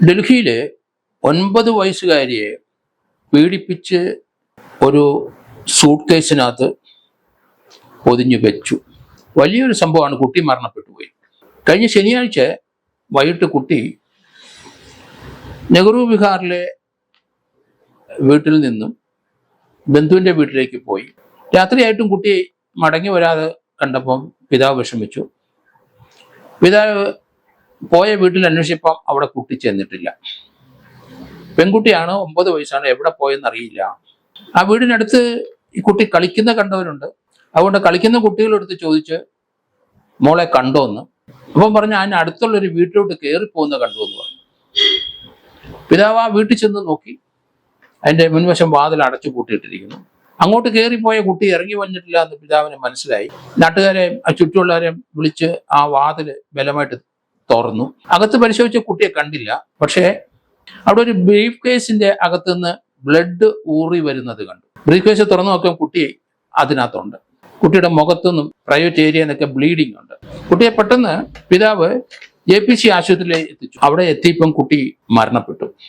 ഡൽഹിയിലെ 9 വയസ്സുകാരിയെ പീഡിപ്പിച്ച് ഒരു സൂട്ട് കേസിനകത്ത് പൊതിഞ്ഞു വെച്ചു. വലിയൊരു സംഭവമാണ്. കുട്ടി മരണപ്പെട്ടു പോയി. കഴിഞ്ഞ ശനിയാഴ്ച വൈകിട്ട് കുട്ടി നെഹ്റു വിഹാറിലെ വീട്ടിൽ നിന്നും ബന്ധുവിൻ്റെ വീട്ടിലേക്ക് പോയി. രാത്രിയായിട്ടും കുട്ടി മടങ്ങി വരാതെ കണ്ടപ്പം പിതാവ് വിഷമിച്ചു. പിതാവ് പോയ വീട്ടിൽ അന്വേഷിച്ചപ്പം അവിടെ കുട്ടി ചെന്നിട്ടില്ല. പെൺകുട്ടിയാണ്, 9 വയസ്സാണ്, എവിടെ പോയെന്ന് അറിയില്ല. ആ വീടിനടുത്ത് ഈ കുട്ടി കളിക്കുന്ന കണ്ടവരുണ്ട്. അതുകൊണ്ട് കളിക്കുന്ന കുട്ടികളെടുത്ത് ചോദിച്ച് മോളെ കണ്ടോന്ന്. അപ്പം പറഞ്ഞു അതിന് അടുത്തുള്ളൊരു വീട്ടിലോട്ട് കയറിപ്പോകുന്ന കണ്ടു എന്ന് പറഞ്ഞു. പിതാവ് ആ വീട്ടിൽ ചെന്ന് നോക്കി. അതിൻ്റെ മുൻവശം വാതിൽ അടച്ചു പൂട്ടിയിട്ടിരിക്കുന്നു. അങ്ങോട്ട് കയറിപ്പോയ കുട്ടി ഇറങ്ങി വന്നിട്ടില്ല എന്ന് പിതാവിന് മനസ്സിലായി. നാട്ടുകാരെയും ചുറ്റുമുള്ളവരെയും വിളിച്ച് ആ വാതിൽ ബലമായിട്ട് തുറന്നു. അകത്ത് പരിശോധിച്ച കുട്ടിയെ കണ്ടില്ല. പക്ഷേ അവിടെ ഒരു ബ്രീഫ് കേസിന്റെ അകത്തുനിന്ന് ബ്ലഡ് ഊറി വരുന്നത് കണ്ടു. ബ്രീഫ് കേസ് തുറന്നു നോക്കാൻ കുട്ടി അതിനകത്തുണ്ട്. കുട്ടിയുടെ മുഖത്തുനിന്നും പ്രൈവറ്റ് ഏരിയ എന്നൊക്കെ ബ്ലീഡിങ് ഉണ്ട്. കുട്ടിയെ പെട്ടെന്ന് പിതാവ് JPC ആശുപത്രിയിലേക്ക് എത്തിച്ചു. അവിടെ എത്തിയപ്പം കുട്ടി മരണപ്പെട്ടു.